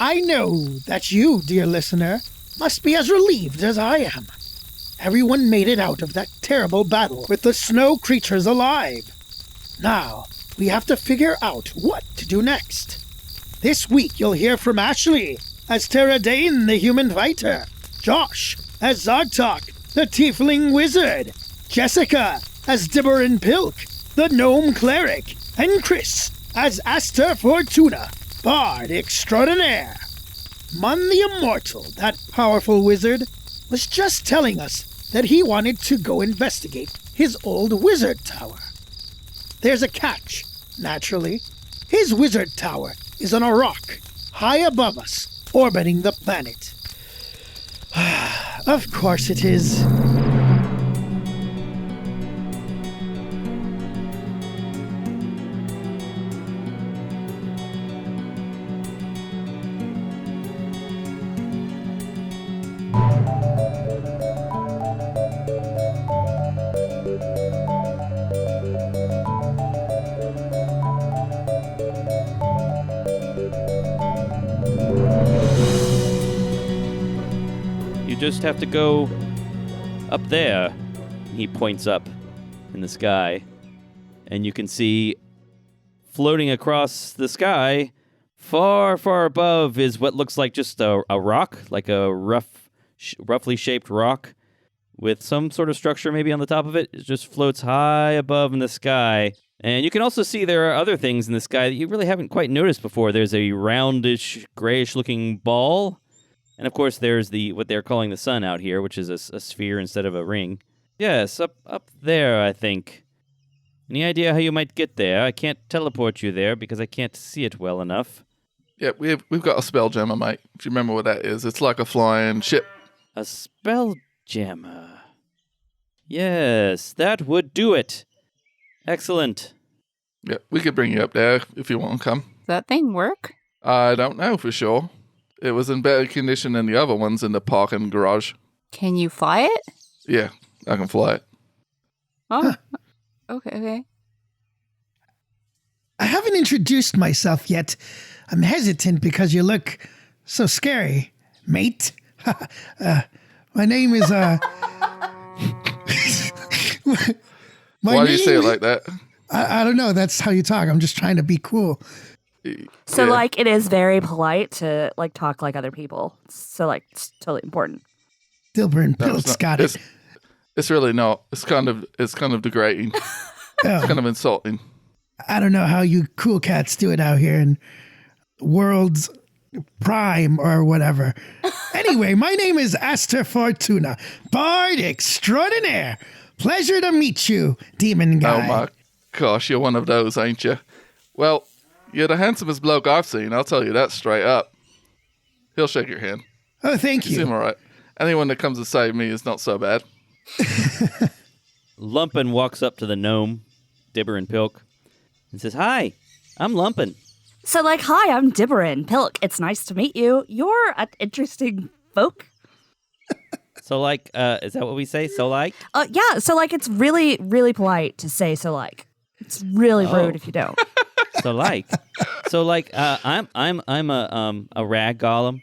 I know that you, dear listener, must be as relieved as I am. Everyone made it out of that terrible battle with the snow creatures alive. Now, we have to figure out what to do next. This week you'll hear from Ashley as Terra Dane, the human fighter, Josh as Zartok, the tiefling wizard, Jessica as Dibberin Pilk, the gnome cleric, and Chris as Aster Fortuna, bard extraordinaire. Mun the Immortal, that powerful wizard, was just telling us that he wanted to go investigate his old wizard tower. There's a catch, naturally. His wizard tower is on a rock, high above us, orbiting the planet. Of course it is. Just have to go up there. He points up in the sky, and you can see floating across the sky, far, far above, is what looks like just a rock, like a roughly shaped rock with some sort of structure maybe on the top of it. It just floats high above in the sky. And you can also see there are other things in the sky that you really haven't quite noticed before. There's a roundish, grayish-looking ball. And, of course, there's what they're calling the sun out here, which is a sphere instead of a ring. Yes, up there, I think. Any idea how you might get there? I can't teleport you there because I can't see it well enough. Yeah, we've got a spell jammer, mate. Do you remember what that is? It's like a flying ship. A spell jammer. Yes, that would do it. Excellent. Yeah, we could bring you up there if you want to come. Does that thing work? I don't know for sure. It was in better condition than the other ones in the parking garage. Can you fly it? Yeah, I can fly it. Oh, okay. I haven't introduced myself yet. I'm hesitant because you look so scary, mate. My name is, Why do you say it like that? I don't know. That's how you talk. I'm just trying to be cool. So, Yeah. it is very polite to, talk like other people. So, it's totally important. Dilber and No, it's Pilt's not. got it. It's really not. It's kind of degrading. It's kind of insulting. I don't know how you cool cats do it out here in World's Prime or whatever. Anyway, my name is Aster Fortuna, bard extraordinaire. Pleasure to meet you, demon guy. Oh my gosh, you're one of those, ain't you? Well, you're the handsomest bloke I've seen, I'll tell you that straight up. He'll shake your hand. Oh, thank You seem you. all right. Anyone that comes to save me is not so bad. Lumpin walks up to the gnome, Dibber and Pilk, and says, "Hi, I'm Lumpin." So, hi, I'm Dibberin Pilk. It's nice to meet you. You're an interesting folk. So, is that what we say? So, Yeah, so, it's really, really polite to say so, It's really rude if you don't. I'm a rag golem.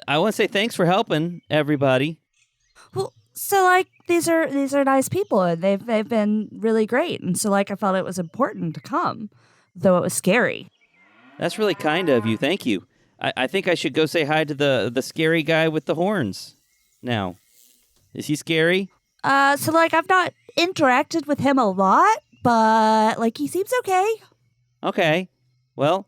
I want to say thanks for helping everybody. Well, so, these are nice people, and they've been really great. And so, I felt it was important to come, though it was scary. That's really kind of you. Thank you. I think I should go say hi to the scary guy with the horns. Now, is he scary? So, I've not interacted with him a lot, but, he seems okay. Okay. Well,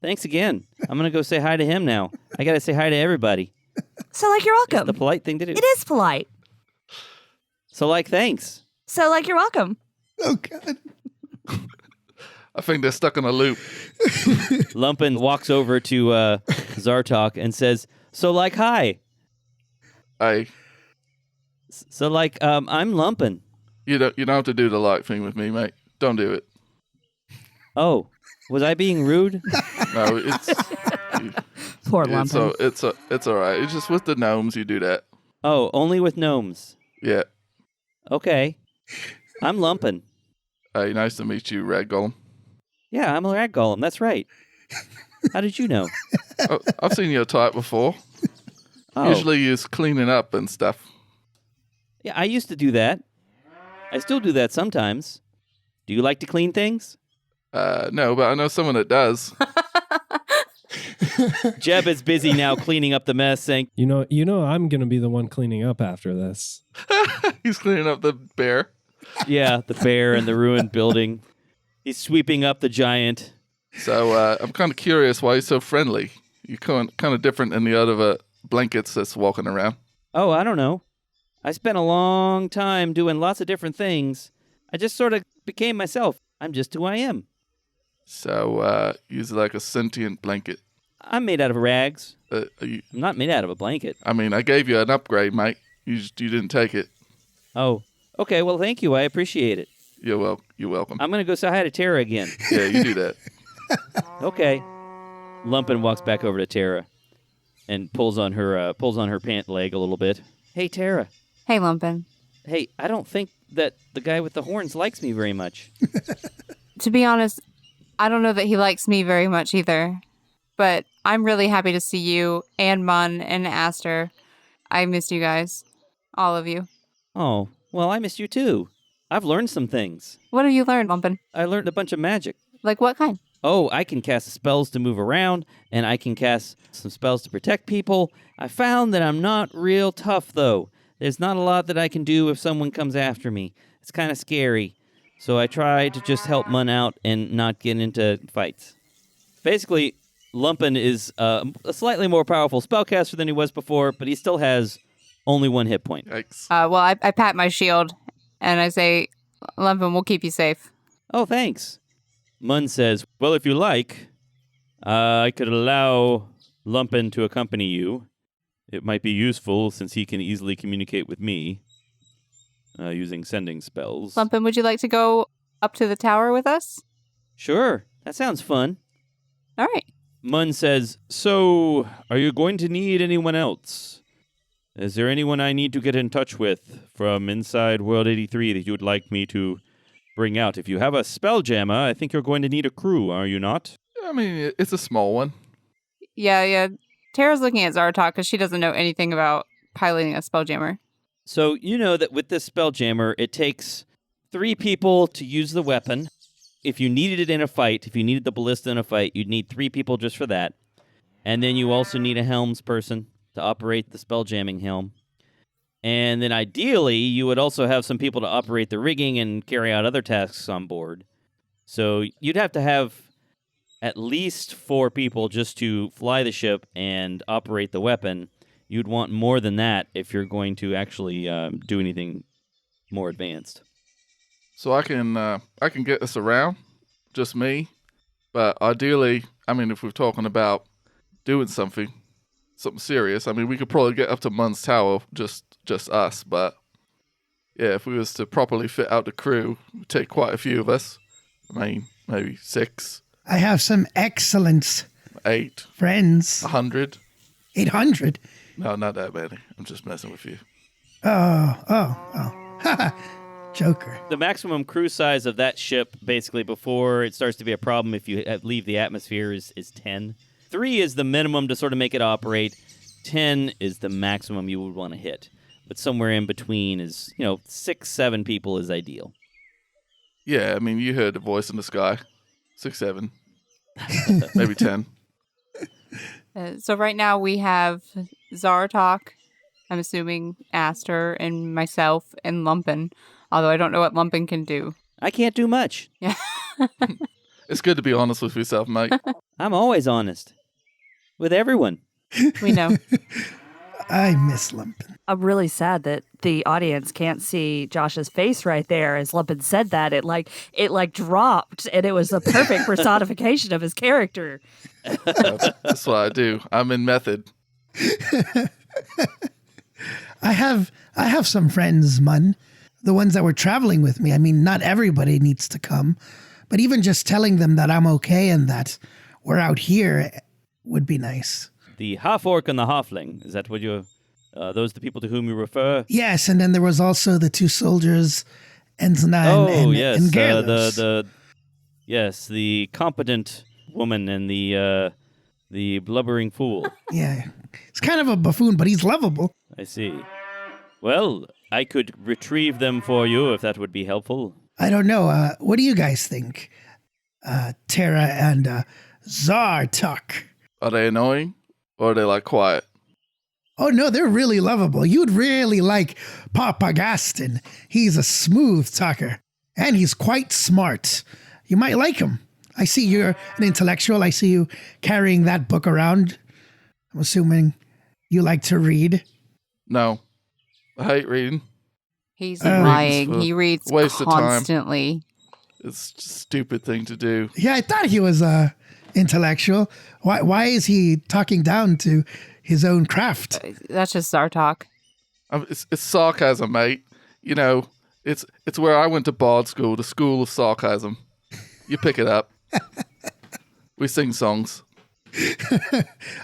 thanks again. I'm going to go say hi to him now. I got to say hi to everybody. So, you're welcome. It's the polite thing to do. It is polite. So, thanks. So, you're welcome. Oh, God. I think they're stuck in a loop. Lumpin walks over to Zartok and says, "So, hi." Hey, So, I'm Lumpin. you don't have to do the like thing with me, mate. Don't do it. Oh, was I being rude? No, it's Poor it's Lumpin. it's all right. It's just with the gnomes you do that. Oh, only with gnomes. Yeah. Okay. I'm Lumpin. Hey, nice to meet you, Rag Golem. Yeah, I'm a rag golem. That's right. How did you know? Oh, I've seen your type before. Oh, Usually you're cleaning up and stuff. yeah, I used to do that. I still do that sometimes. Do you like to clean things? No, but I know someone that does. Jeb is busy now cleaning up the mess, saying, You know, I'm gonna be the one cleaning up after this. He's cleaning up the bear. yeah, the bear and the ruined building. He's sweeping up the giant. So I'm kind of curious why he's so friendly. You're kind of different than the other blankets that's walking around. Oh, I don't know. I spent a long time doing lots of different things. I just sort of became myself. I'm just who I am. So he's like a sentient blanket. I'm made out of rags. I'm not made out of a blanket. I mean, I gave you an upgrade, mate. You didn't take it. Oh, okay. Well, thank you. I appreciate it. You're welcome. I'm going to go say hi to Tara again. Yeah, you do that. Okay. Lumpin walks back over to Tara and pulls on her pant leg a little bit. Hey, Tara. Hey, Lumpin. Hey, I don't think that the guy with the horns likes me very much. To be honest, I don't know that he likes me very much either. But I'm really happy to see you and Mun and Aster. I missed you guys. All of you. Oh, well, I missed you too. I've learned some things. What have you learned, Lumpin? I learned a bunch of magic. Like what kind? Oh, I can cast spells to move around, and I can cast some spells to protect people. I found that I'm not real tough, though. There's not a lot that I can do if someone comes after me. It's kind of scary. So I try to just help Mun out and not get into fights. Basically, Lumpin is a slightly more powerful spellcaster than he was before, but he still has only 1 hit point. Yikes. Well, I pat my shield and I say, Lumpin, we'll keep you safe. Oh, thanks. Mun says, well, if you like, I could allow Lumpin to accompany you. It might be useful since he can easily communicate with me using sending spells. Lumpin, would you like to go up to the tower with us? Sure, that sounds fun. All right. Mun says, so are you going to need anyone else? Is there anyone I need to get in touch with from inside World 83 that you would like me to bring out? If you have a spelljammer, I think you're going to need a crew, are you not? I mean, it's a small one. Yeah. Tara's looking at Zartok because she doesn't know anything about piloting a spelljammer. So you know that with this spelljammer, it takes 3 people to use the weapon. If you needed it in a fight, if you needed the ballista in a fight, you'd need 3 people just for that. And then you also need a helms person to operate the spelljamming helm. And then ideally, you would also have some people to operate the rigging and carry out other tasks on board. So you'd have to have at least 4 people just to fly the ship and operate the weapon. You'd want more than that if you're going to actually do anything more advanced. So I can get this around, just me. But ideally, I mean, if we're talking about doing something serious, I mean, we could probably get up to Mun's Tower, just us. But yeah, if we was to properly fit out the crew, it would take quite a few of us. I mean, maybe 6, I have some excellent 8, friends. 100. 800? No, not that many. I'm just messing with you. Oh. Joker. The maximum crew size of that ship, basically, before it starts to be a problem if you leave the atmosphere, is 10. 3 is the minimum to sort of make it operate. 10 is the maximum you would want to hit. But somewhere in between is, 6, 7 people is ideal. Yeah, I mean, you heard the voice in the sky. 6, 7. Maybe 10. So right now we have Zartok, I'm assuming Aster, and myself, and Lumpin. Although I don't know what Lumpin can do. I can't do much. Yeah. It's good to be honest with yourself, mate. I'm always honest. With everyone. We know. I miss Lumpin. I'm really sad that the audience can't see Josh's face right there. As Lumpin said that, it dropped, and it was a perfect personification of his character. That's what I do. I'm in method. I have some friends, Mun. The ones that were traveling with me. I mean, not everybody needs to come, but even just telling them that I'm okay and that we're out here would be nice. The half-orc and the halfling, is that what those the people to whom you refer? Yes, and then there was also the 2 soldiers, Enzana yes, and Gerlos. the competent woman and the The blubbering fool. Yeah, he's kind of a buffoon, but he's lovable. I see. Well, I could retrieve them for you if that would be helpful. I don't know. What do you guys think? Tara and Zartok. Are they annoying or are they like quiet? Oh, no, they're really lovable. You'd really like Papa Gaston. He's a smooth talker, and he's quite smart. You might like him. I see you're an intellectual. I see you carrying that book around. I'm assuming you like to read. No. I hate reading. He's Oh. lying. He reads Waste of time. constantly. It's just a stupid thing to do. Yeah, I thought he was intellectual. Why is he talking down to his own craft? That's just Zartok. It's sarcasm, mate. You know, it's where I went to bard school, the school of sarcasm. You pick it up. We sing songs.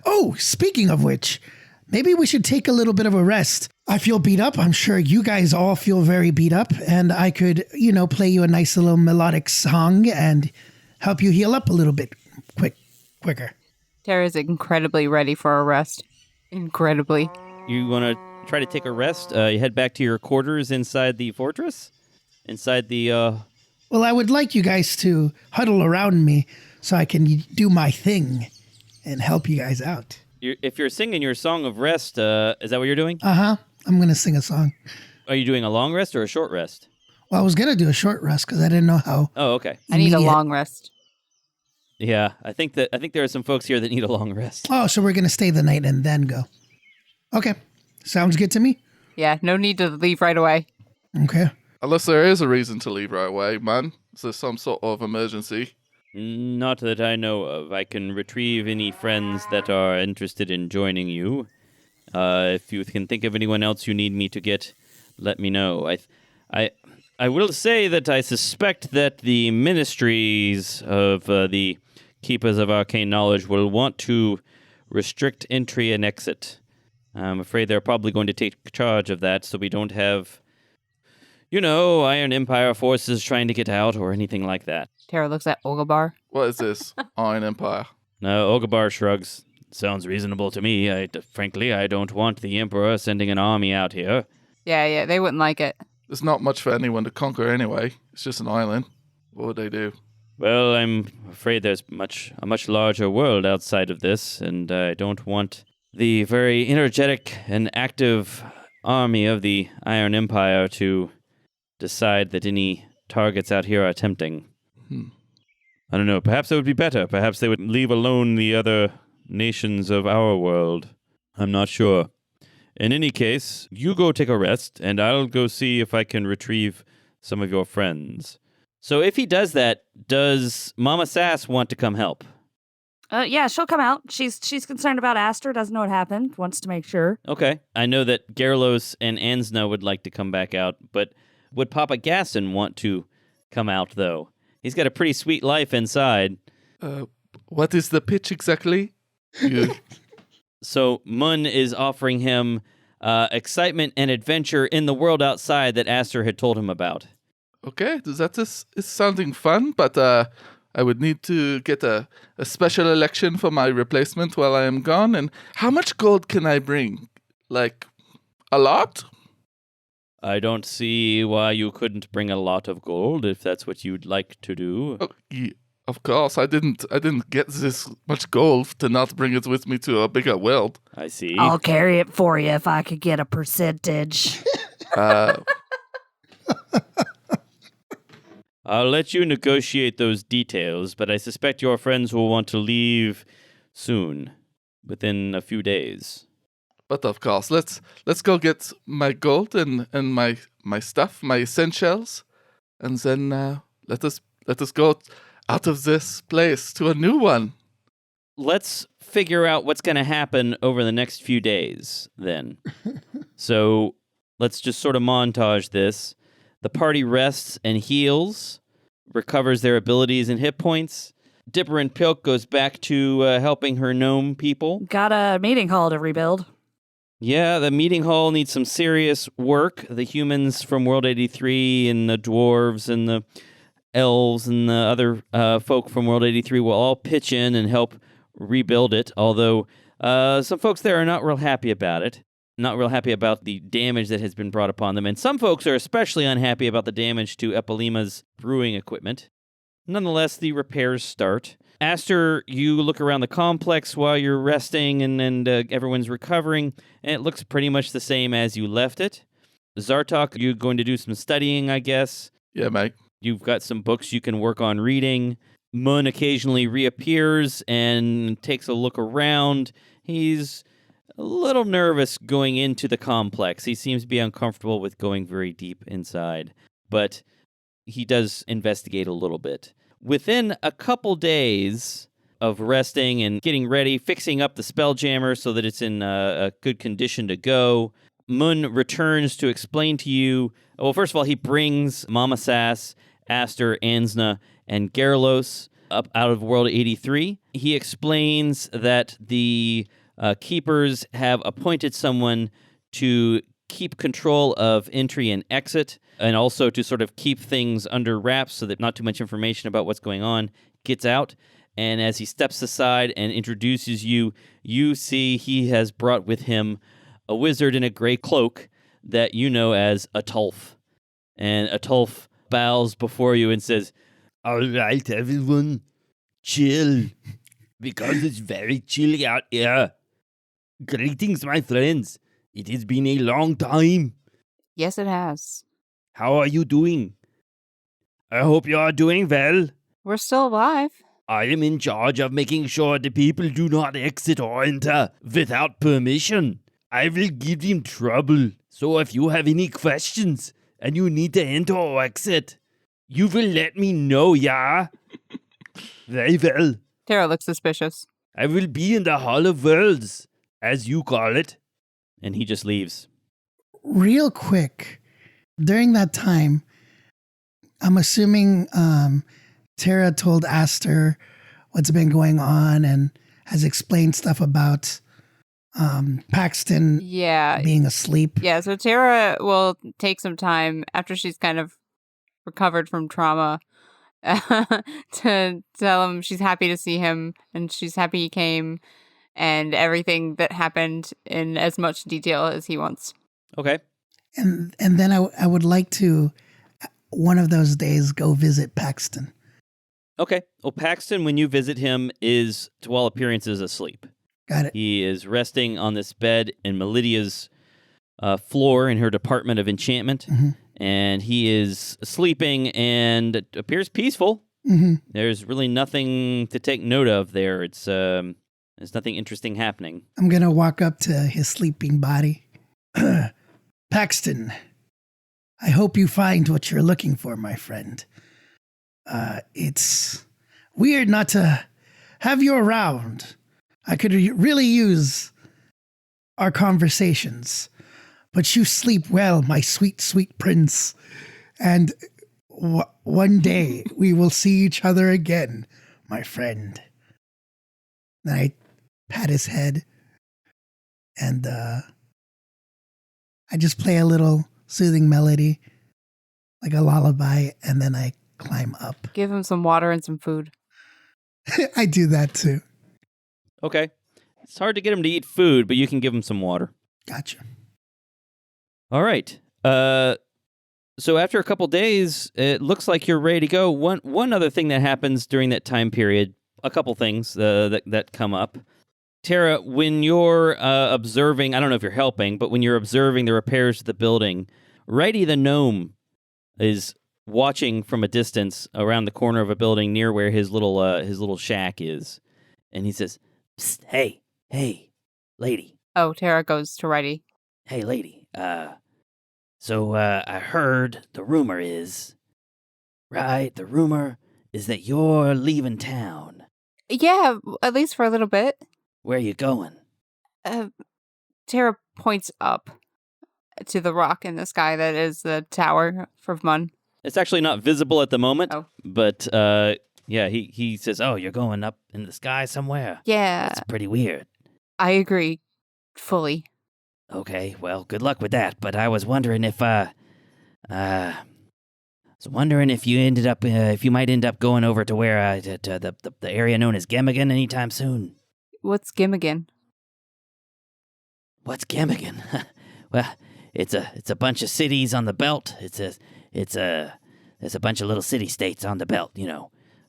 Oh, speaking of which, maybe we should take a little bit of a rest. I feel beat up. I'm sure you guys all feel very beat up, and I could, play you a nice little melodic song and help you heal up a little bit quicker. Tara's incredibly ready for a rest. Incredibly. You want to try to take a rest? You head back to your quarters inside the fortress? Inside the, Well, I would like you guys to huddle around me so I can do my thing and help you guys out. if you're singing your song of rest, is that what you're doing? Uh-huh. I'm going to sing a song. Are you doing a long rest or a short rest? Well, I was going to do a short rest because I didn't know how. Oh, okay. I need a Immediate. long rest. Yeah, I think there are some folks here that need a long rest. Oh, so we're going to stay the night and then go. Okay. Sounds good to me. Yeah, no need to leave right away. Okay. Unless there is a reason to leave right away, man. Is there some sort of emergency? Not that I know of. I can retrieve any friends that are interested in joining you. If you can think of anyone else you need me to get, let me know. I will say that I suspect that the ministries of the Keepers of Arcane Knowledge will want to restrict entry and exit. I'm afraid they're probably going to take charge of that so we don't have, Iron Empire forces trying to get out or anything like that. Tara looks at Olgabar. What is this? Iron Empire. No, Ogabar shrugs. Sounds reasonable to me. Frankly, I don't want the Emperor sending an army out here. Yeah, they wouldn't like it. There's not much for anyone to conquer anyway. It's just an island. What would they do? Well, I'm afraid there's a much larger world outside of this, and I don't want the very energetic and active army of the Iron Empire to decide that any targets out here are tempting. I don't know. Perhaps it would be better. Perhaps they would leave alone the other nations of our world. I'm not sure. In any case, you go take a rest, and I'll go see if I can retrieve some of your friends. So if he does that, does Mama Sass want to come help? Yeah, she'll come out. She's concerned about Aster, doesn't know what happened, wants to make sure. Okay. I know that Gerlos and Ansna would like to come back out, but would Papa Gaston want to come out, though? He's got a pretty sweet life inside. What is the pitch exactly? So Mun is offering him excitement and adventure in the world outside that Aster had told him about. Okay, that is sounding fun, but I would need to get a special election for my replacement while I am gone. And how much gold can I bring? Like, a lot? I don't see why you couldn't bring a lot of gold if that's what you'd like to do. Oh, yeah, of course, I didn't get this much gold to not bring it with me to a bigger world. I see. I'll carry it for you if I could get a percentage. I'll let you negotiate those details, but I suspect your friends will want to leave soon, within a few days. But of course, let's go get my gold and my stuff, my essentials, and then let us go out of this place to a new one. Let's figure out what's going to happen over the next few days, then. So let's just sort of montage this. The party rests and heals, recovers their abilities and hit points. Dipper and Pilk goes back to helping her gnome people. Got a meeting hall to rebuild. Yeah, the meeting hall needs some serious work. The humans from World 83 and the dwarves and the elves and the other folk from World 83 will all pitch in and help rebuild it, although some folks there are not real happy about it. Not real happy about the damage that has been brought upon them, and some folks are especially unhappy about the damage to Epolima's brewing equipment. Nonetheless, the repairs start. Aster, you look around the complex while you're resting and everyone's recovering, and it looks pretty much the same as you left it. Zartok, you're going to do some studying, I guess. Yeah, mate. You've got some books you can work on reading. Mun occasionally reappears and takes a look around. He's a little nervous going into the complex. He seems to be uncomfortable with going very deep inside, but he does investigate a little bit. Within a couple days of resting and getting ready, fixing up the Spelljammer so that it's in a good condition to go, Mun returns to explain to you. Well, first of all, he brings Mama Sass, Aster, Ansna, and Gerlos up out of World 83. He explains that the keepers have appointed someone to keep control of entry and exit, and also to sort of keep things under wraps so that not too much information about what's going on gets out. And as he steps aside and introduces you, you see he has brought with him a wizard in a gray cloak that you know as Atulf. And Atulf bows before you and says, "All right, everyone, chill, because it's very chilly out here. Greetings, my friends. It has been a long time. Yes, it has. How are you doing? I hope you are doing well. We're still alive. I am in charge of making sure the people do not exit or enter without permission. I will give them trouble. So if you have any questions and you need to enter or exit, you will let me know, yeah? Very well. Tara looks suspicious. I will be in the Hall of Worlds, as you call it." and he just leaves. Real quick, during that time, I'm assuming Tara told Aster what's been going on and has explained stuff about Paxton Yeah. being asleep. Yeah, so Tara will take some time after she's kind of recovered from trauma to tell him she's happy to see him and she's happy he came and everything that happened in as much detail as he wants. Okay. And then I would like to, one of those days, go visit Paxton. Okay. Well, Paxton, when you visit him, is, to all appearances, asleep. Got it. He is resting on this bed in Melidia's floor in her Department of Enchantment, and he is sleeping and it appears peaceful. Mm-hmm. There's really nothing to take note of there. It's there's nothing interesting happening. I'm going to walk up to his sleeping body. Paxton, I hope you find what you're looking for, my friend. It's weird not to have you around. I could really use our conversations. But you sleep well, my sweet, sweet prince. And one day we will see each other again, my friend. And I pat his head and I just play a little soothing melody, like a lullaby, and then I climb up. Give him some water and some food. I do that too. Okay. It's hard to get him to eat food, but you can give him some water. Gotcha. All right. So after a couple days, it looks like you're ready to go. One other thing that happens during that time period, a couple things that come up. Tara, when you're observing, I don't know if you're helping, but when you're observing the repairs to the building, Righty the gnome is watching from a distance around the corner of a building near where his little shack is, and he says, "Psst, hey, lady. Oh, Tara goes to Righty. Hey, lady. So I heard the rumor is that you're leaving town. Yeah, at least for a little bit. Where you going?" Tara points up to the rock in the sky that is the tower for Mun. it's actually not visible at the moment, Oh. but yeah, he says, "Oh, you're going up in the sky somewhere? Yeah, That's pretty weird." I agree fully. Okay, well, good luck with that. But I was wondering if you might end up going over to where to the area known as Gemigan anytime soon. What's Gimmigan? What's Gimmigan? Well, it's a bunch of cities on the belt. There's a bunch of little city-states on the belt,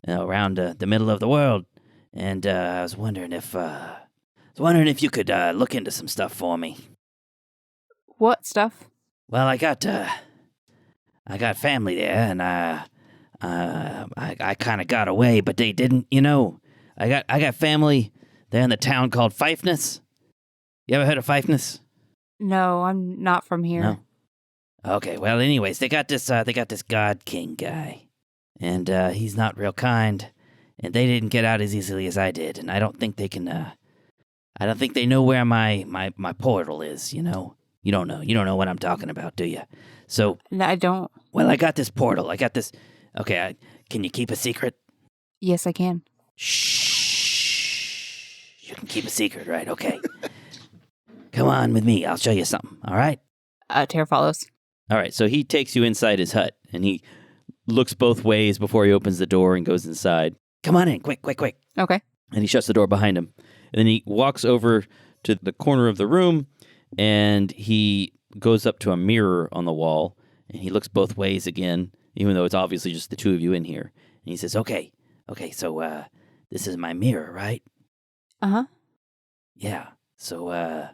around the middle of the world. And I was wondering if you could look into some stuff for me. What stuff? Well, I got family there, and I kind of got away, but they didn't. I got family there in the town called Fifeness. You ever heard of Fifeness? No, I'm not from here. No. Okay. Well, anyways, they got this God King guy, and he's not real kind, and they didn't get out as easily as I did, and I don't think they can. I don't think they know where my portal is. You don't know. You don't know what I'm talking about, do you? So. No, I don't. Well, I got this portal. I got this. Okay. Can you keep a secret? Yes, I can. Shh. You can keep a secret, right? Okay. Come on with me. I'll show you something. All right. Tara follows. All right, so he takes you inside his hut, and he looks both ways before he opens the door and goes inside. Come on in, quick. Okay. And he shuts the door behind him. And then he walks over to the corner of the room, and he goes up to a mirror on the wall, and he looks both ways again, even though it's obviously just the two of you in here. And he says, okay, so this is my mirror, right? Uh-huh. Yeah, so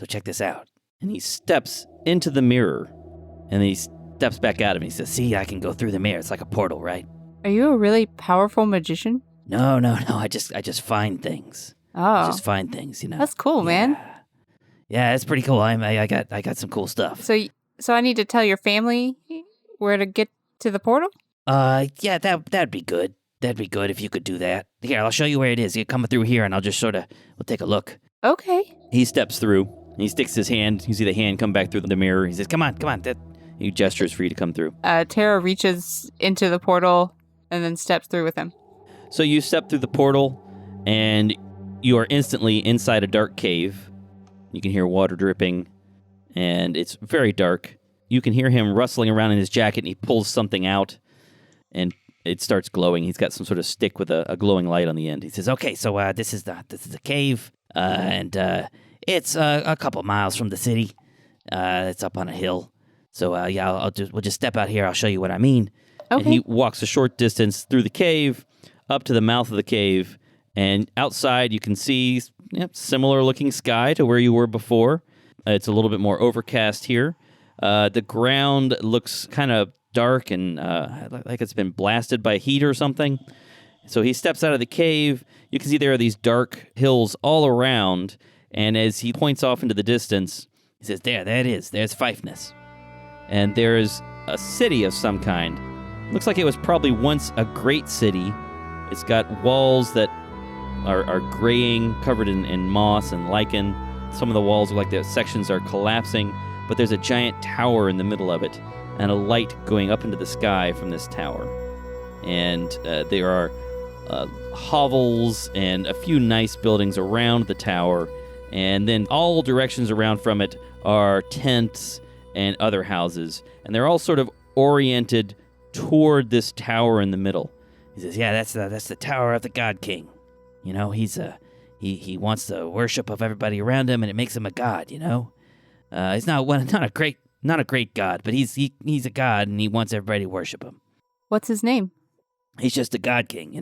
check this out. And he steps into the mirror, and then he steps back out of it. He says, See, I can go through the mirror. It's like a portal, right? Are you a really powerful magician? No. I just find things. Oh. I just find things, That's cool, man. Yeah, it's pretty cool. I got some cool stuff. So I need to tell your family where to get to the portal? Yeah, that'd be good. That'd be good if you could do that. Here, I'll show you where it is. You come through here, and I'll just we'll take a look. Okay. He steps through, and he sticks his hand. You see the hand come back through the mirror. He says, come on. He gestures for you to come through. Tara reaches into the portal and then steps through with him. So you step through the portal, and you are instantly inside a dark cave. You can hear water dripping, and it's very dark. You can hear him rustling around in his jacket, and he pulls something out, and it starts glowing. He's got some sort of stick with a glowing light on the end. He says, okay, so this is the cave, and it's a couple miles from the city. It's up on a hill. So we'll just step out here. I'll show you what I mean. Okay. And he walks a short distance through the cave, up to the mouth of the cave, and outside you can see similar looking sky to where you were before. It's a little bit more overcast here. The ground looks kind of dark and like it's been blasted by heat or something. So he steps out of the cave. You can see there are these dark hills all around, and as he points off into the distance, he says, there it is. There's Fifeness. And there is a city of some kind. Looks like it was probably once a great city. It's got walls that are graying, covered in moss and lichen. Some of the walls look like the sections are collapsing, but there's a giant tower in the middle of it, and a light going up into the sky from this tower. And there are hovels and a few nice buildings around the tower, and then all directions around from it are tents and other houses, and they're all sort of oriented toward this tower in the middle. He says, yeah, that's the Tower of the God King. He's he wants the worship of everybody around him, and it makes him a god. He's not a great god, but he's a god, and he wants everybody to worship him. What's his name? He's just a God King.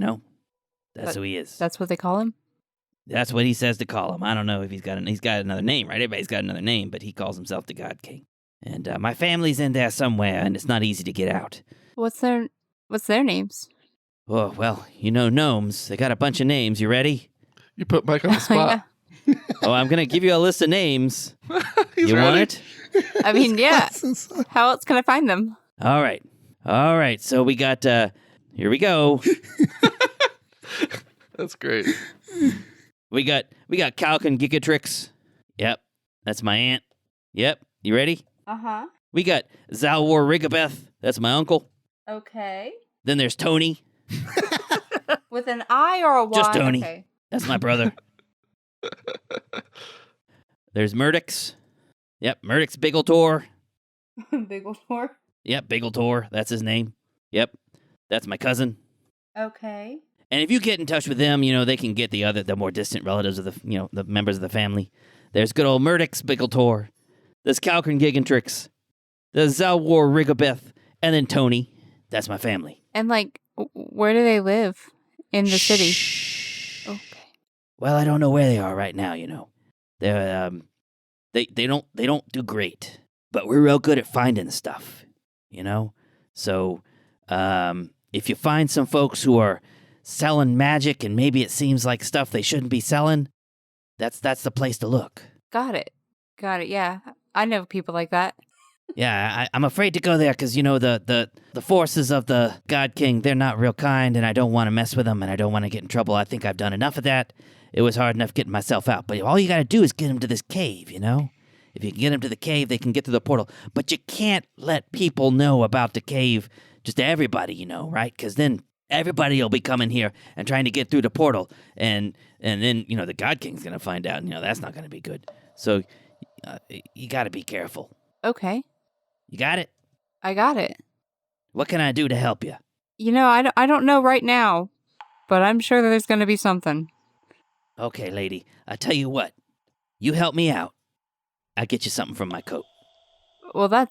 That's who he is. That's what they call him? That's what he says to call him. I don't know if he's got another name, right? Everybody's got another name, but he calls himself the God King. And my family's in there somewhere, and it's not easy to get out. What's their names? Oh, well, gnomes. They got a bunch of names. You ready? You put Mike on the spot. Oh, I'm going to give you a list of names. He's You want ready. it? I mean, yeah. How else can I find them? All right. So we got, here we go. That's great. We got Calcan Gigatrix. Yep. That's my aunt. Yep. You ready? Uh-huh. We got Zalwar Rigabeth. That's my uncle. Okay. Then there's Tony. With an I or a Y? Just Tony. Okay. That's my brother. There's Murdix. Yep, Murdix Biggletor. Biggletor. Yep, Biggletor. That's his name. Yep, that's my cousin. Okay. And if you get in touch with them, they can get the more distant relatives of the members of the family. There's good old Murdix Biggletor. There's Calcrin Gigantrix. There's Zalwar Rigobeth. And then Tony. That's my family. And, where do they live in the city? Shh. Okay. Well, I don't know where they are right now, They're, they don't do great. But we're real good at finding stuff, So, if you find some folks who are selling magic and maybe it seems like stuff they shouldn't be selling, that's the place to look. Got it. Yeah. I know people like that. Yeah, I'm afraid to go there because, the forces of the God King, they're not real kind, and I don't want to mess with them, and I don't want to get in trouble. I think I've done enough of that. It was hard enough getting myself out. But all you got to do is get them to this cave, If you can get them to the cave, they can get through the portal. But you can't let people know about the cave just to everybody, right? Because then everybody will be coming here and trying to get through the portal. And then, the God King's going to find out, and, that's not going to be good. So you got to be careful. Okay. You got it? I got it. What can I do to help you? I don't know right now, but I'm sure that there's going to be something. Okay, lady. I tell you what. You help me out. I'll get you something from my coat. Well, that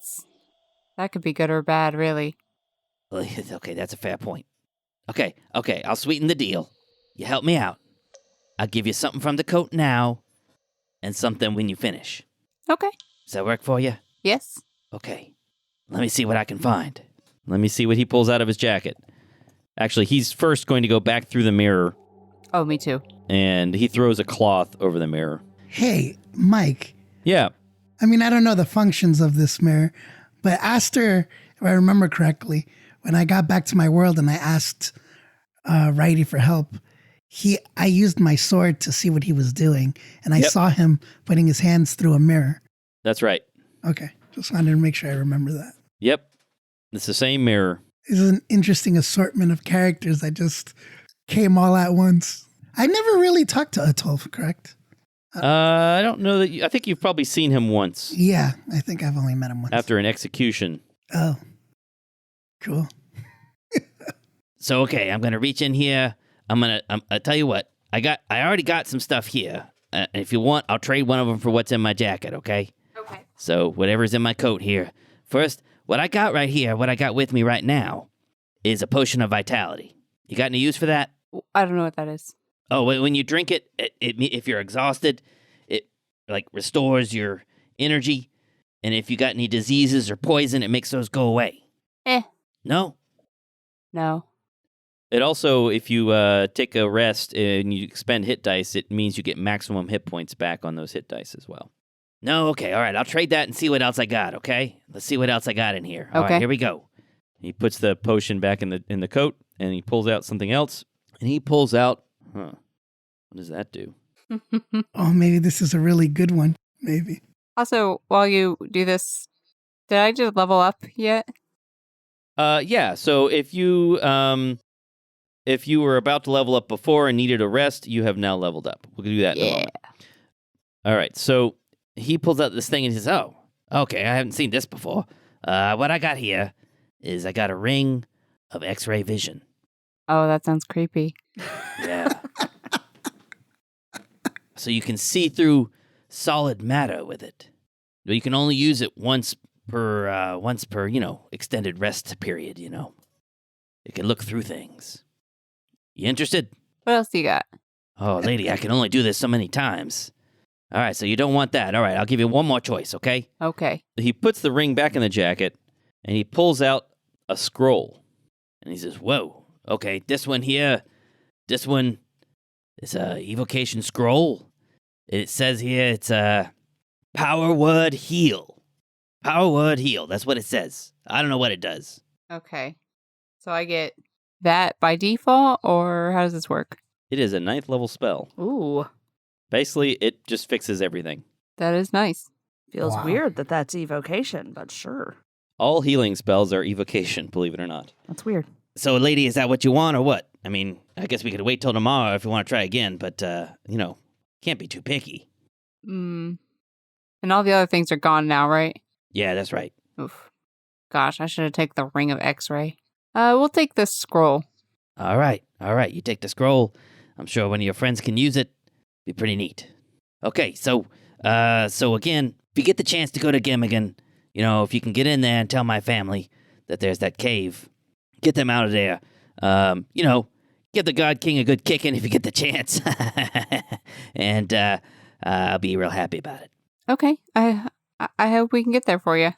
could be good or bad, really. Well, okay, that's a fair point. Okay, I'll sweeten the deal. You help me out. I'll give you something from the coat now, and something when you finish. Okay. Does that work for you? Yes. Okay. Let me see what I can find. Let me see what he pulls out of his jacket. Actually, he's first going to go back through the mirror. Oh, me too. And he throws a cloth over the mirror. Hey, Mike. Yeah. I mean, I don't know the functions of this mirror, but Aster, if I remember correctly, when I got back to my world and I asked Righty for help, I used my sword to see what he was doing, and I saw him putting his hands through a mirror. That's right. Okay, just wanted to make sure I remember that. Yep. It's the same mirror. This is an interesting assortment of characters that just came all at once. I never really talked to Atolf, correct? I don't know that I think you've probably seen him once. Yeah, I think I've only met him once. After an execution. Oh, cool. So, okay, I'm going to reach in here. I'll tell you what. I already got some stuff here. And if you want, I'll trade one of them for what's in my jacket, okay? Okay. So, whatever's in my coat here. First, what I got right here, what I got with me right now, is a potion of vitality. You got any use for that? I don't know what that is. Oh, when you drink it, if you're exhausted, it restores your energy. And if you got any diseases or poison, it makes those go away. No? No. It also, if you take a rest and you expend hit dice, it means you get maximum hit points back on those hit dice as well. No? Okay, all right. I'll trade that and see what else I got, okay? Let's see what else I got in here. All right, here we go. He puts the potion back in the coat, and he pulls out something else. And he pulls out... What does that do? Oh, maybe this is a really good one. Maybe. Also, while you do this, did I just level up yet? Yeah. So if you were about to level up before and needed a rest, you have now leveled up. We'll do that in a moment. All right. So he pulls out this thing and he says, "Oh, okay. I haven't seen this before. What I got here is I got a ring of X-ray vision." Oh, that sounds creepy. Yeah. So you can see through solid matter with it. But you can only use it once per extended rest period, It can look through things. You interested? What else do you got? Oh, lady, I can only do this so many times. All right, so you don't want that. All right, I'll give you one more choice, okay? Okay. He puts the ring back in the jacket, and he pulls out a scroll. And he says, "Whoa, okay, this one here, this one is a evocation scroll. It says here it's a power word heal. Power word heal. That's what it says. I don't know what it does." Okay. So I get that by default, or how does this work? It is a 9th level spell. Ooh. Basically, it just fixes everything. That is nice. Feels Wow. weird that that's evocation, but sure. All healing spells are evocation, believe it or not. That's weird. So, lady, is that what you want or what? I mean, I guess we could wait till tomorrow if you want to try again, but, can't be too picky. And all the other things are gone now, right? Yeah, that's right. Oof. Gosh, I should have taken the ring of X-ray. We'll take this scroll. All right. You take the scroll. I'm sure one of your friends can use it. Be pretty neat. Okay, so again, if you get the chance to go to Gimmigan, if you can get in there and tell my family that there's that cave, get them out of there. Give the God King a good kicking if you get the chance. And I'll be real happy about it. Okay. I hope we can get there for you.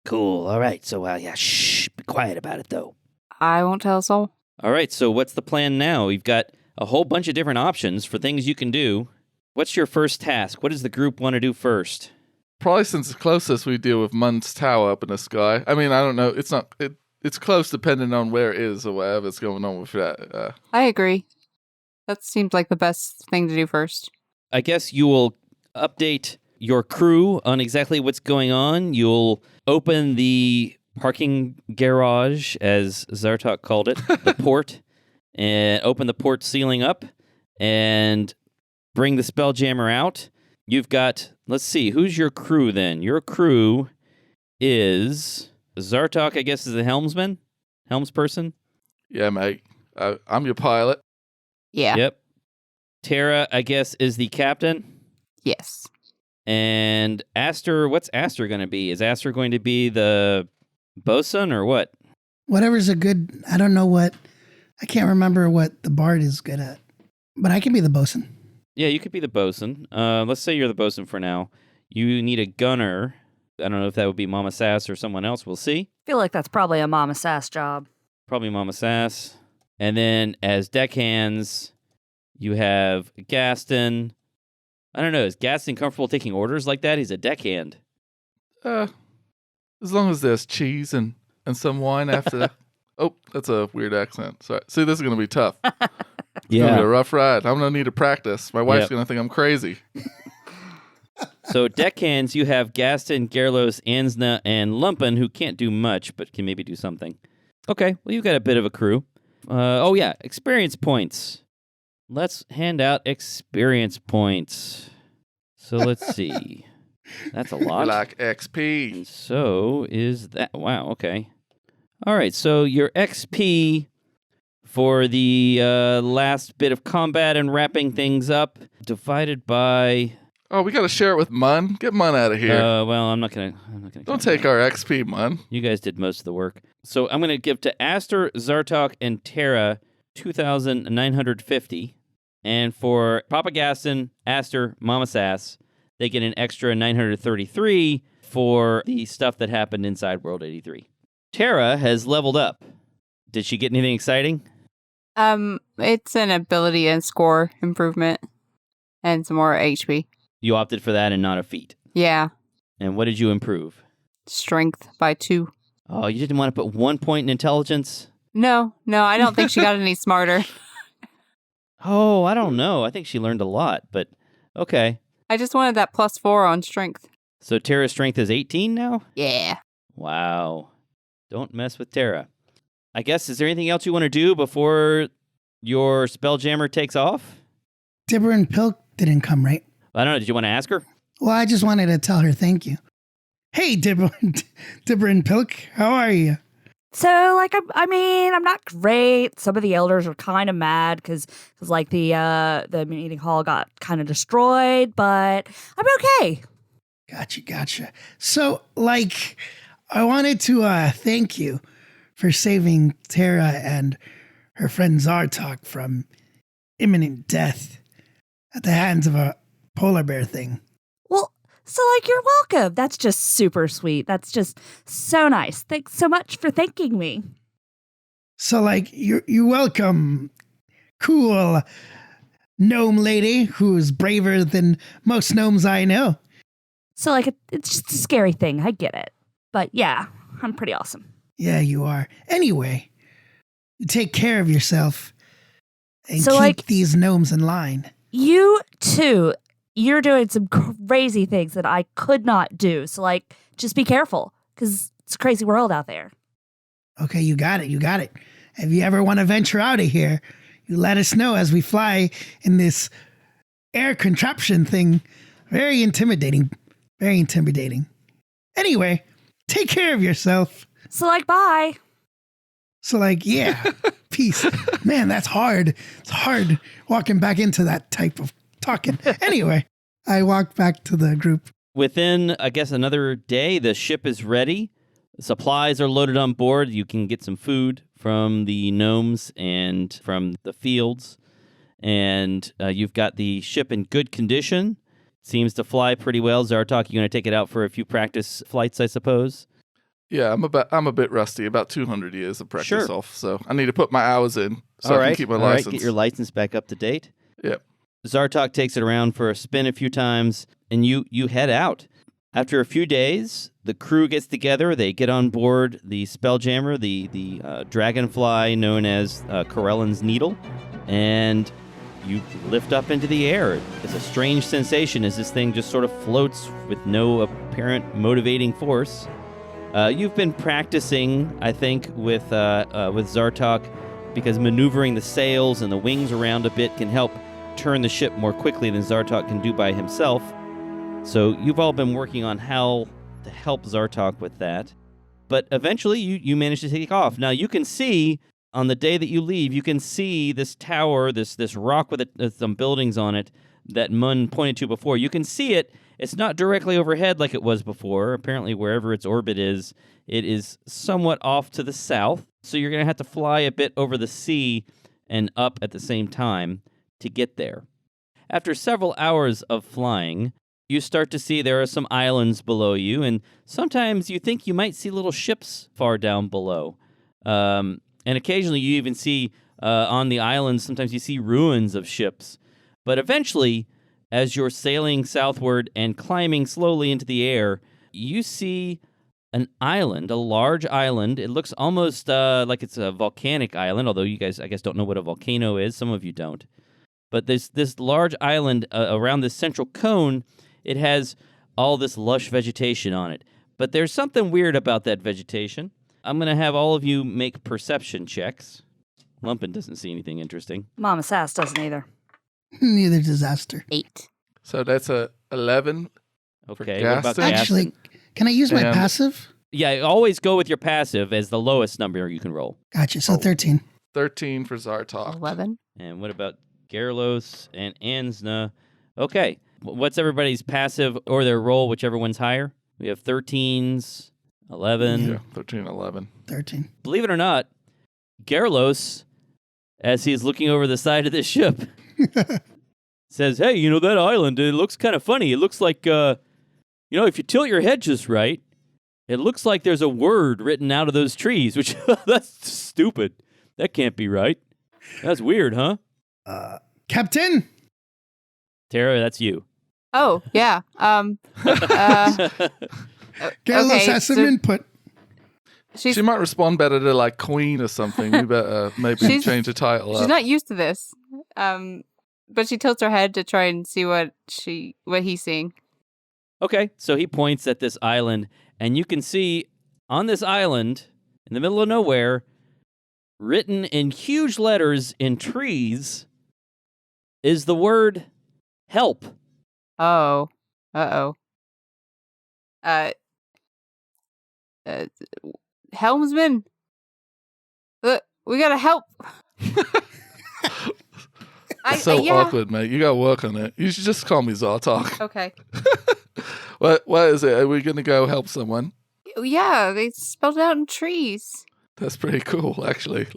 Cool. All right. So, shh. Be quiet about it, though. I won't tell a soul. All right. So, what's the plan now? We've got a whole bunch of different options for things you can do. What's your first task? What does the group want to do first? Probably since it's closest, we deal with Mun's tower up in the sky. I mean, I don't know. It's not. It's close depending on where it is or whatever's going on with that. I agree. That seems like the best thing to do first. I guess you will update your crew on exactly what's going on. You'll open the parking garage, as Zartok called it, the port, and open the port ceiling up and bring the Spelljammer out. You've got, let's see, who's your crew then? Your crew is Zartok, I guess, is the helmsperson. Yeah, mate. I'm your pilot. Yeah. Yep. Tara, I guess, is the captain. Yes. And Aster, what's Aster going to be? Is Aster going to be the bosun or what? Whatever's a good, I don't know what, I can't remember what the bard is good at, but I can be the bosun. Yeah, you could be the bosun. Let's say you're the bosun for now. You need a gunner. I don't know if that would be Mama Sass or someone else. We'll see. I feel like that's probably a Mama Sass job. Probably Mama Sass. And then as deckhands, you have Gaston. I don't know. Is Gaston comfortable taking orders like that? He's a deckhand. As long as there's cheese and some wine after. Oh, that's a weird accent. Sorry. See, this is going to be tough. It's going to be a rough ride. I'm going to need to practice. My wife's going to think I'm crazy. So deckhands, you have Gaston, Gerlos, Ansna, and Lumpen, who can't do much, but can maybe do something. Okay, well, you've got a bit of a crew. Experience points. Let's hand out experience points. So let's see. That's a lot. Like XP. And so is that. Wow, okay. All right, so your XP for the last bit of combat and wrapping things up, divided by... Oh, we got to share it with Mun. Get Mun out of here. Well, I'm not gonna. Don't take our XP, Mun. You guys did most of the work. So I'm gonna give to Aster, Zartok, and Tara 2,950, and for Papa Gaston, Aster, Mama Sass, they get an extra 933 for the stuff that happened inside World 83. Tara has leveled up. Did she get anything exciting? It's an ability and score improvement, and some more HP. You opted for that and not a feat. Yeah. And what did you improve? Strength by 2. Oh, you didn't want to put 1 point in intelligence? No, I don't think she got any smarter. Oh, I don't know. I think she learned a lot, but okay. I just wanted that +4 on strength. So Tara's strength is 18 now? Yeah. Wow. Don't mess with Tara. I guess, is there anything else you want to do before your Spelljammer takes off? Dibber and Pilk didn't come, right? I don't know. Did you want to ask her? Well, I just wanted to tell her thank you. Hey, Dibber and Pilk, how are you? So, I'm not great. Some of the elders are kind of mad because the meeting hall got kind of destroyed, but I'm okay. Gotcha. So, I wanted to thank you for saving Tara and her friend Zartok from imminent death at the hands of a polar bear thing. Well, so you're welcome. That's just super sweet. That's just so nice. Thanks so much for thanking me. So you're welcome, cool gnome lady who's braver than most gnomes I know. So it's just a scary thing. I get it. But yeah, I'm pretty awesome. Yeah, you are. Anyway, you take care of yourself and so, keep these gnomes in line. You too. You're doing some crazy things that I could not do. So, just be careful, because it's a crazy world out there. Okay, you got it. If you ever want to venture out of here, you let us know as we fly in this air contraption thing. Very intimidating. Anyway, take care of yourself. So, bye. So like, yeah, peace. Man, that's hard. It's hard walking back into that type of talking. Anyway, I walked back to the group. Within, I guess, another day, the ship is ready. Supplies are loaded on board. You can get some food from the gnomes and from the fields. And you've got the ship in good condition. Seems to fly pretty well. Zartok, you going to take it out for a few practice flights, I suppose? Yeah, I'm a bit rusty. About 200 years of practice Sure. off, so I need to put my hours in so I can keep my license. Get your license back up to date. Yep. Zartok takes it around for a spin a few times, and you head out. After a few days, the crew gets together. They get on board the Spelljammer, the dragonfly known as Corellan's Needle, and you lift up into the air. It's a strange sensation as this thing just sort of floats with no apparent motivating force. You've been practicing, I think, with Zartok, because maneuvering the sails and the wings around a bit can help turn the ship more quickly than Zartok can do by himself. So you've all been working on how to help Zartok with that. But eventually you manage to take off. Now you can see, on the day that you leave, you can see this tower, this rock with some buildings on it that Mun pointed to before. You can see it. It's not directly overhead like it was before. Apparently wherever its orbit is, it is somewhat off to the south. So you're going to have to fly a bit over the sea and up at the same time to get there. After several hours of flying, you start to see there are some islands below you, and sometimes you think you might see little ships far down below. And occasionally you even see on the islands, sometimes you see ruins of ships. But eventually, as you're sailing southward and climbing slowly into the air, you see an island, a large island. It looks almost like it's a volcanic island, although you guys, I guess, don't know what a volcano is. Some of you don't. But there's this large island around this central cone. It has all this lush vegetation on it. But there's something weird about that vegetation. I'm going to have all of you make perception checks. Lumpin doesn't see anything interesting. Mama Sass doesn't either. Neither disaster. 8. So that's a 11. Okay, For what about Gaston? Actually, Gaston? can I use my And- passive? Yeah, always go with your passive as the lowest number you can roll. Gotcha. So Oh. 13. 13 for Zartok. 11. And what about Garlos and Ansna? Okay, what's everybody's passive or their roll, whichever one's higher? We have 13s, 11. Yeah, 13, 11. 13. Believe it or not, Garlos, as he's looking over the side of this ship, says, "Hey, you know that island, it looks kind of funny. It looks like, if you tilt your head just right, it looks like there's a word written out of those trees, which, that's stupid. That can't be right. That's weird, huh? Captain? Tara, that's you." Oh, yeah. Garlos Okay, has some so- input. She's She might respond better to like Queen or something. We better maybe She's- change the title she's up. not used to this. But she tilts her head to try and see what he's seeing. Okay, so he points at this island, and you can see on this island, in the middle of nowhere, written in huge letters in trees, is the word help. Oh. Uh-oh. Helmsman? We gotta help. So yeah. awkward, mate. You got to work on it. You should just call me Zartok. Okay. What is it? Are we going to go help someone? Yeah, they spelled it out in trees. That's pretty cool, actually.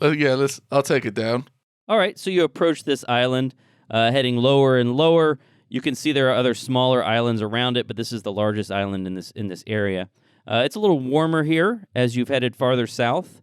I'll take it down. All right, so you approach this island, heading lower and lower. You can see there are other smaller islands around it, but this is the largest island in this area. It's a little warmer here as you've headed farther south.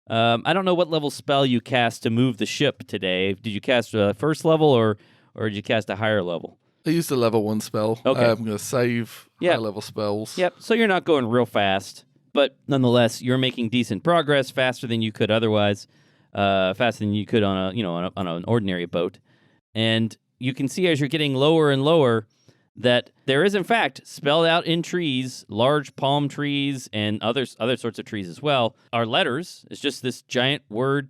I don't know what level spell you cast to move the ship today. Did you cast a first level or did you cast a higher level? I used a level 1 spell. Okay. I'm going to save Yep. high level spells. Yep, so you're not going real fast, but nonetheless, you're making decent progress, faster than you could otherwise, faster than you could on an ordinary boat. And you can see as you're getting lower and lower that there is in fact spelled out in trees, large palm trees and other sorts of trees as well, are letters. It's just this giant word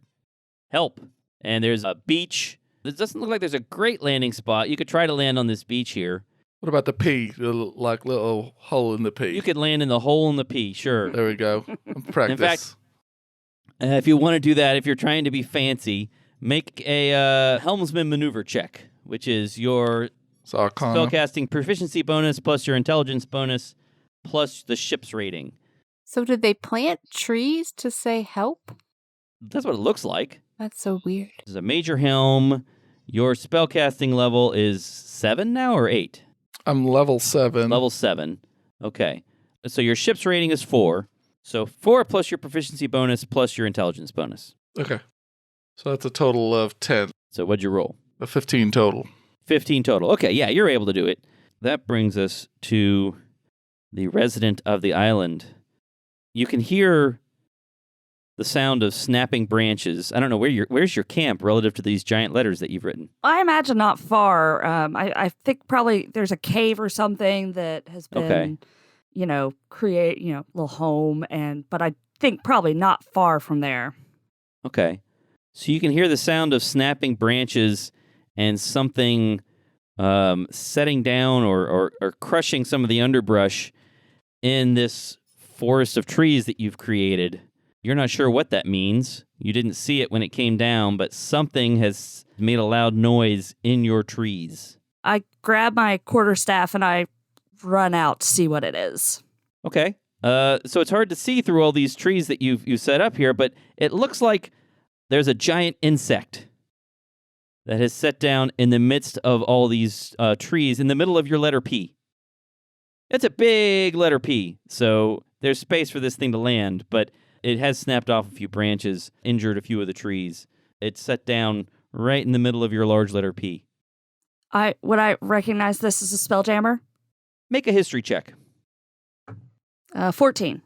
help. And there's a beach. It doesn't look like there's a great landing spot. You could try to land on this beach here. What about the P? The little hole in the P. You could land in the hole in the P, sure. There we go. Practice. In fact, If you want to do that, if you're trying to be fancy, make a helmsman maneuver check, which is your So Arcana. spellcasting proficiency bonus plus your intelligence bonus plus the ship's rating. So did they plant trees to say help? That's what it looks like. That's so weird. This is a major helm. Your spellcasting level is 7 now or 8? I'm level 7. Level 7. Okay. So your ship's rating is 4. So 4 plus your proficiency bonus plus your intelligence bonus. Okay. So that's a total of 10. So what'd you roll? A 15 total. 15 total. Okay, yeah, you're able to do it. That brings us to the resident of the island. You can hear the sound of snapping branches. I don't know where's your camp relative to these giant letters that you've written. I imagine not far. I think probably there's a cave or something that has been, create, little home, but I think probably not far from there. Okay. So you can hear the sound of snapping branches and something setting down or crushing some of the underbrush in this forest of trees that you've created. You're not sure what that means. You didn't see it when it came down, but something has made a loud noise in your trees. I grab my quarterstaff and I run out to see what it is. Okay. So it's hard to see through all these trees that you've set up here, but it looks like there's a giant insect that has set down in the midst of all these trees in the middle of your letter P. It's a big letter P, so there's space for this thing to land, but it has snapped off a few branches, injured a few of the trees. It's set down right in the middle of your large letter P. Would I recognize this as a spelljammer? Make a history check. 14.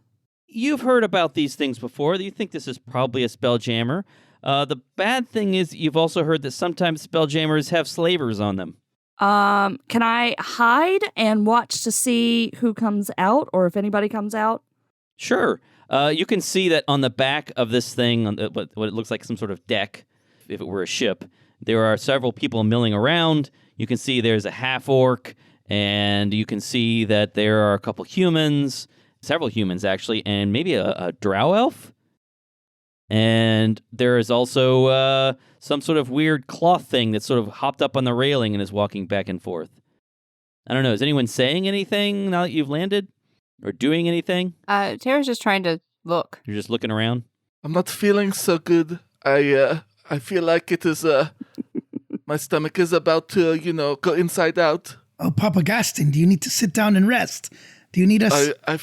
You've heard about these things before. You think this is probably a spelljammer. The bad thing is you've also heard that sometimes spelljammers have slavers on them. Can I hide and watch to see who comes out or if anybody comes out? Sure. You can see that on the back of this thing, on what it looks like some sort of deck, if it were a ship, there are several people milling around. You can see there's a half-orc, and you can see that there are a couple humans, several humans actually, and maybe a drow elf. And there is also some sort of weird cloth thing that's sort of hopped up on the railing and is walking back and forth. I don't know. Is anyone saying anything now that you've landed? Or doing anything? Tara's just trying to look. You're just looking around? I'm not feeling so good. I feel like it is, my stomach is about to, go inside out. Oh, Papa Gaston, do you need to sit down and rest? Do you need us? I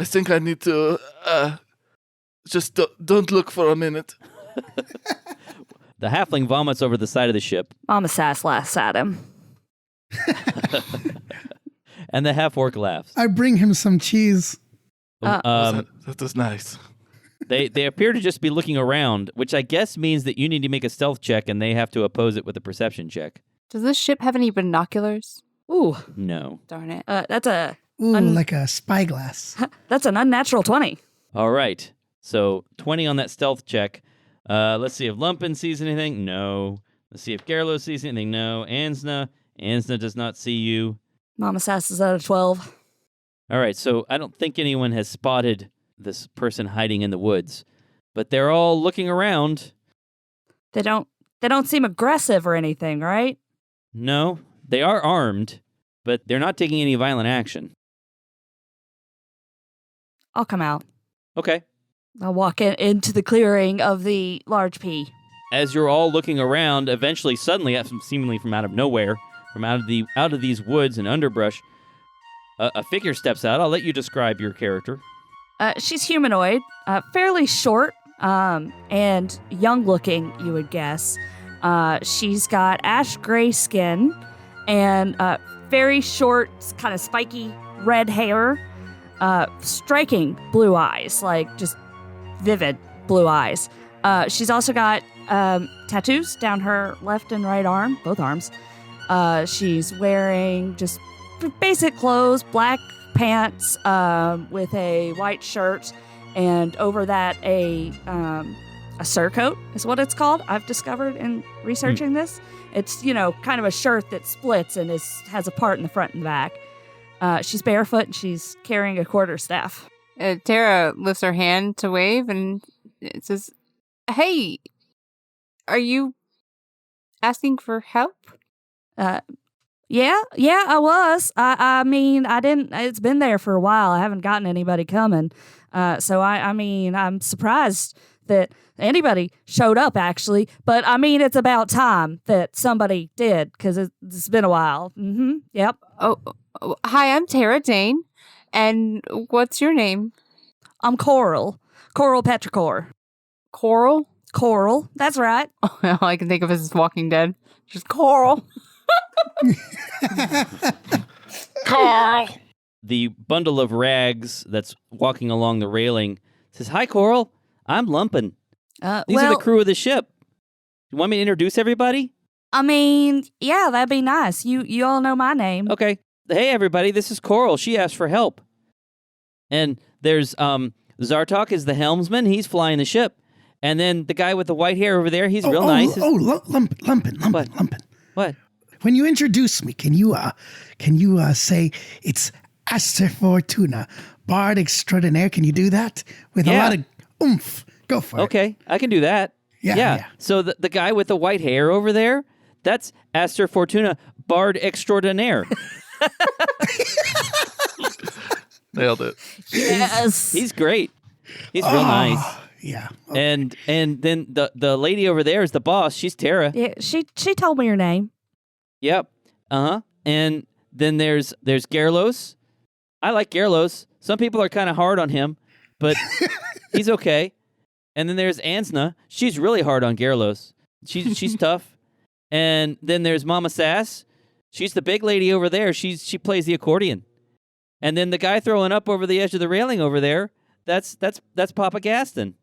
think I need to, just don't look for a minute. The halfling vomits over the side of the ship. Mama Sass laughs at him. And the half-orc laughs. I bring him some cheese. That is nice. They appear to just be looking around, which I guess means that you need to make a stealth check, and they have to oppose it with a perception check. Does this ship have any binoculars? Ooh, No. Darn it. that's a Like a spyglass. that's an unnatural 20. All right. So 20 on that stealth check. Let's see if Lumpen sees anything. No. Let's see if Garlo sees anything. No. Ansna does not see you. Mama Sass is at a 12. All right. So I don't think anyone has spotted this person hiding in the woods, but they're all looking around. They don't seem aggressive or anything, right? No, they are armed, but they're not taking any violent action. I'll come out. Okay. I'll walk into the clearing of the large P. As you're all looking around, eventually, suddenly, seemingly from out of nowhere, from out of these woods and underbrush, a figure steps out. I'll let you describe your character. She's humanoid, fairly short, and young-looking, you would guess. She's got ash gray skin and very short, kind of spiky red hair, striking blue eyes, like just vivid blue eyes. She's also got tattoos down her left and right arm, both arms. She's wearing just basic clothes, black pants with a white shirt, and over that a surcoat is what it's called. I've discovered in researching this. It's, kind of a shirt that splits and has a part in the front and back. She's barefoot and she's carrying a quarterstaff. Tara lifts her hand to wave and it says, Hey, are you asking for help? Yeah, I was. I mean, I didn't. It's been there for a while. I haven't gotten anybody coming. So I mean, I'm surprised that anybody showed up actually. But I mean, it's about time that somebody did because it's been a while. Yep. Oh, hi, I'm Tara Dane. And what's your name? I'm Coral. Coral Petrichor. Coral? Coral. That's right. All I can think of is Walking Dead. Just Coral. Carl! The bundle of rags that's walking along the railing says, "Hi, Coral. I'm Lumpin. These are the crew of the ship. You want me to introduce everybody?" I mean, yeah, that'd be nice. You all know my name. Okay. Hey, everybody. This is Coral. She asked for help. And there's Zartok is the helmsman. He's flying the ship. And then the guy with the white hair over there, he's real nice. Lumpin. What? When you introduce me, can you say it's Aster Fortuna, Bard Extraordinaire? Can you do that with a lot of oomph? Go for it. Okay, I can do that. Yeah. So the guy with the white hair over there, that's Aster Fortuna, Bard Extraordinaire. Nailed it. Yes. He's great. He's real nice. Yeah. And then the lady over there is the boss. She's Tara. Yeah, she told me your name. Yep. Uh-huh. And then there's Gerlos. I like Gerlos. Some people are kind of hard on him, but he's okay. And then there's Ansna. She's really hard on Gerlos. She's tough. And then there's Mama Sass. She's the big lady over there. She plays the accordion. And then the guy throwing up over the edge of the railing over there, that's Papa Gaston.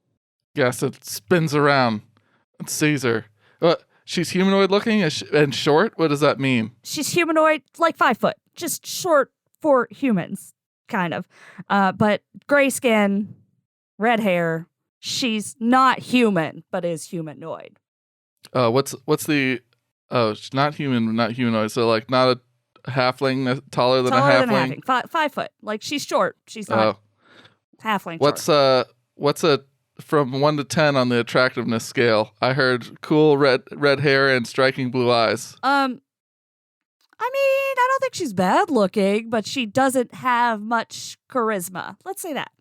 Gaston spins around and sees her. She's humanoid looking and short? What does that mean? She's humanoid, like 5 foot, just short for humans, kind of. But gray skin, red hair. She's not human, but is humanoid. What's the? Oh, she's not human, not humanoid. So like not a halfling, taller than a halfling. 5 foot. Like she's short. She's not halfling. What's a from 1 to 10 on the attractiveness scale? I heard cool red hair and striking blue eyes. I mean, I don't think she's bad looking, but she doesn't have much charisma. Let's say that.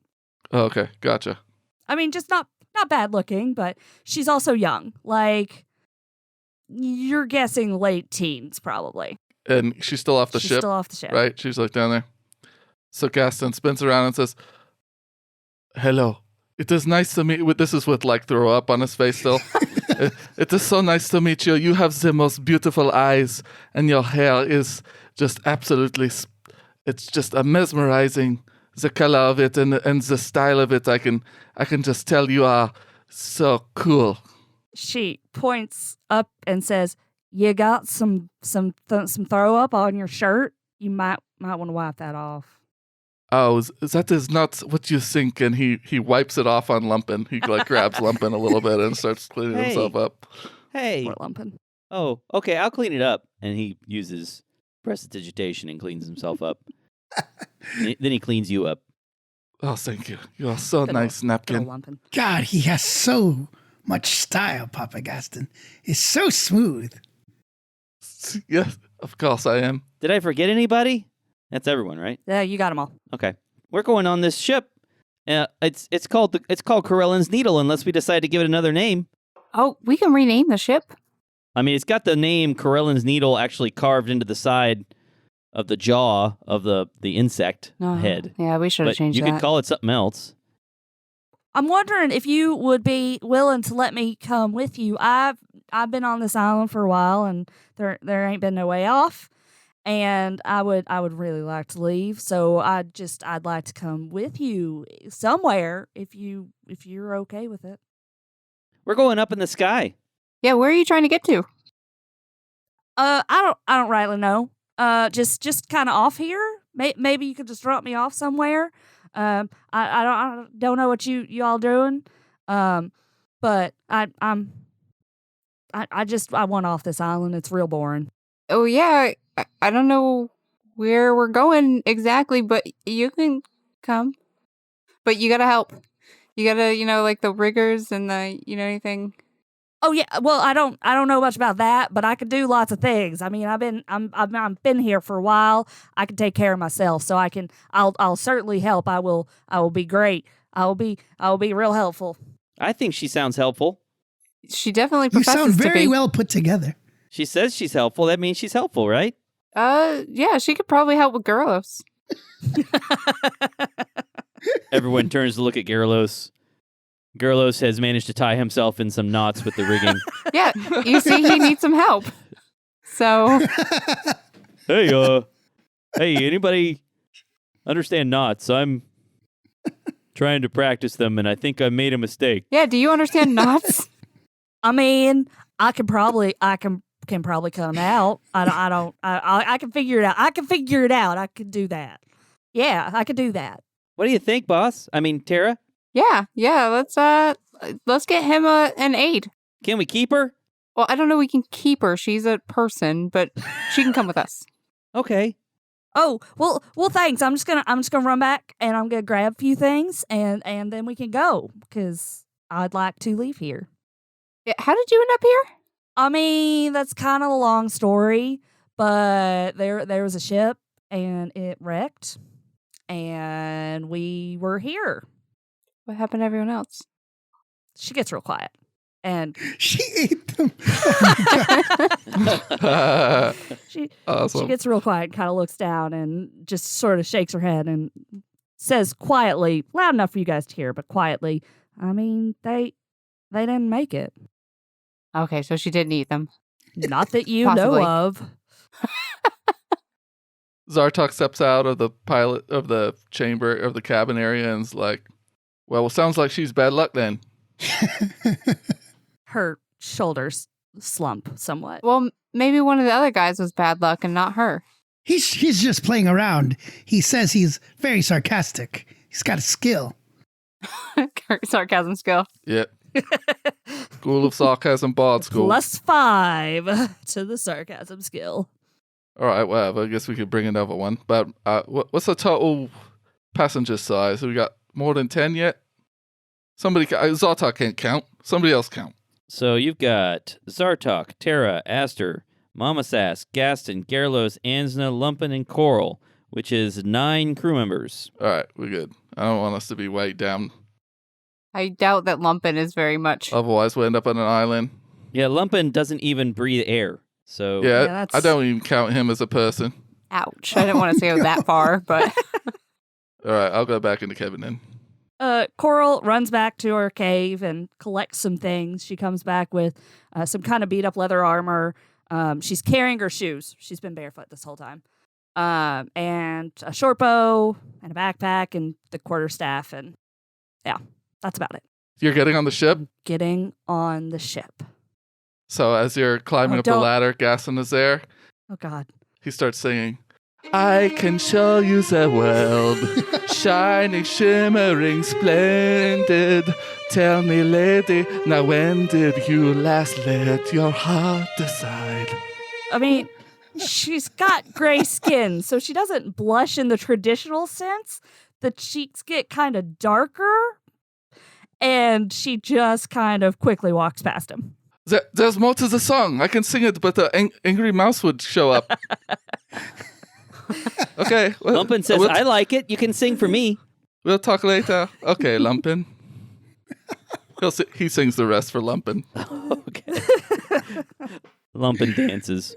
Oh, okay, gotcha. I mean, just not bad looking, but she's also young. Like, you're guessing late teens, probably. And she's still off the She's ship. still off the ship. Right? She's like down there. So Gaston spins around and says, "Hello. It is nice to meet you." This is with like throw up on his face still. It is so nice to meet you. You have the most beautiful eyes, and your hair is just absolutely. It's just mesmerizing. The color of it and the style of it. I can just tell you are so cool. She points up and says, "You got some throw up on your shirt. You might want to wipe that off." Oh, that is not what you think. And he wipes it off on Lumpin. He like grabs Lumpin a little bit and starts cleaning himself up. Hey. Poor Lumpin. Oh, okay, I'll clean it up. And he uses prestidigitation and cleans himself up. Then he cleans you up. Oh, thank you. You are so Good nice, Good Napkin. old Lumpin. God, he has so much style, Papa Gaston. He's so smooth. Yes, of course I am. Did I forget anybody? That's everyone, right? Yeah, you got them all. Okay. We're going on this ship. It's called Corellin's Needle unless we decide to give it another name. Oh, we can rename the ship. I mean, it's got the name Corellin's Needle actually carved into the side of the jaw of the insect head. Yeah, we should have But changed you that. could call it something else. I'm wondering if you would be willing to let me come with you. I've been on this island for a while, and there ain't been no way off. And I would really like to leave. So I'd like to come with you somewhere if you're okay with it. We're going up in the sky. Yeah, where are you trying to get to? I don't rightly know. Just kind of off here. Maybe you could just drop me off somewhere. I don't know what you all doing. But I want off this island. It's real boring. Oh, yeah, I don't know where we're going exactly, but you can come. But you gotta help. You gotta, like the riggers and the, anything. Oh yeah, well I don't know much about that, but I could do lots of things. I mean, I've been here for a while. I can take care of myself, so I'll certainly help. I will be great. I will be real helpful. I think she sounds helpful. She definitely You professes sound to very be. well put together. She says she's helpful. That means she's helpful, right? Yeah, she could probably help with Gerlos. Everyone turns to look at Gerlos. Gerlos has managed to tie himself in some knots with the rigging. Yeah, you see, he needs some help. So, Hey, anybody understand knots? I'm trying to practice them, and I think I made a mistake. yeah, do you understand knots? I mean, I can probably cut them out. I can figure it out. I can figure it out. I can do that. Yeah, I can do that. What do you think, boss? I mean, Tara? Yeah, let's get him an aide. Can we keep her? Well, I don't know we can keep her. She's a person, but she can come with us. Okay. Oh, well, thanks. I'm just gonna run back and I'm gonna grab a few things and then we can go because I'd like to leave here. Yeah, how did you end up here? I mean, that's kind of a long story, but there was a ship and it wrecked, and we were here. What happened to everyone else? She gets real quiet, and She ate them. she Awesome. gets real quiet, kind of looks down, and just sort of shakes her head and says quietly, loud enough for you guys to hear, but quietly, I mean, they didn't make it. Okay, so she didn't eat them. Not that you Possibly. know of. Zartok steps out of the pilot of the chamber of the cabin area and is like, well, it sounds like she's bad luck then. Her shoulders slump somewhat. Well, maybe one of the other guys was bad luck and not her. He's just playing around. He says he's very sarcastic. He's got a skill. Sarcasm skill. Yep. School of Sarcasm Bard School. +5 to the sarcasm skill. All right, whatever. I guess we could bring another one. But what's the total passenger size? Have we got more than 10 yet? Zartok can't count. Somebody else count. So you've got Zartok, Tara, Aster, Mama Sass, Gaston, Gerlos, Ansna, Lumpen, and Coral, which is 9 crew members. All right, we're good. I don't want us to be weighed down. I doubt that Lumpen is very much. Otherwise, we'll end up on an island. Yeah, Lumpen doesn't even breathe air. So Yeah, that's- I don't even count him as a person. Ouch. I didn't want to say that far, but All right, I'll go back into Kevin then. Coral runs back to her cave and collects some things. She comes back with some kind of beat up leather armor. She's carrying her shoes. She's been barefoot this whole time. And a short bow and a backpack and the quarterstaff, and yeah, that's about it. You're getting on the ship, Getting on the ship. so as you're climbing Oh, up the don't- ladder, Gaston is there. Oh God. He starts singing, I can show you the world, shining, shimmering, splendid. Tell me, lady, now when did you last let your heart decide? I mean, she's got gray skin, so she doesn't blush in the traditional sense. The cheeks get kind of darker, and she just kind of quickly walks past him. There's more to the song. I can sing it, but the angry mouse would show up. Okay. Well, Lumpen says, I like it. You can sing for me. We'll talk later. Okay, Lumpen. He sings the rest for Lumpen. Okay. Lumpen dances.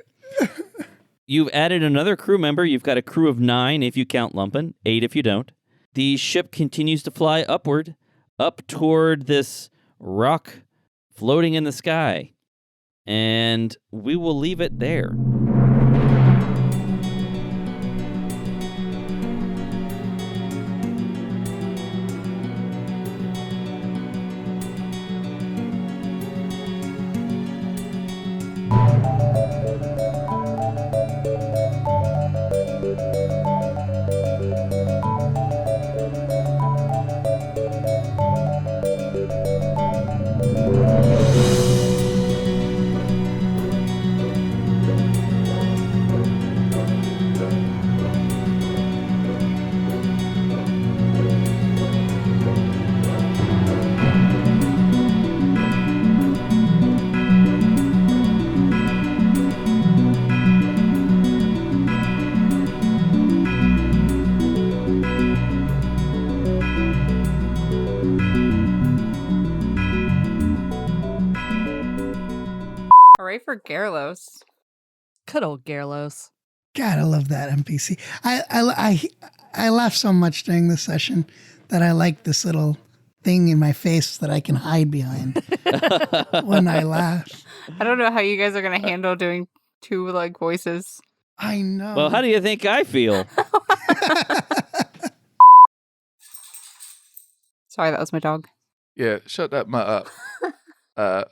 You've added another crew member. You've got a crew of 9 if you count Lumpen, 8 if you don't. The ship continues to fly upward, up toward this rock floating in the sky. And we will leave it there. for Garlos. Good old Garlos. God, I love that NPC. I laugh so much during this session that I like this little thing in my face that I can hide behind when I laugh. I don't know how you guys are going to handle doing two like voices. I know. Well, how do you think I feel? Sorry, that was my dog. Yeah, shut that mutt up.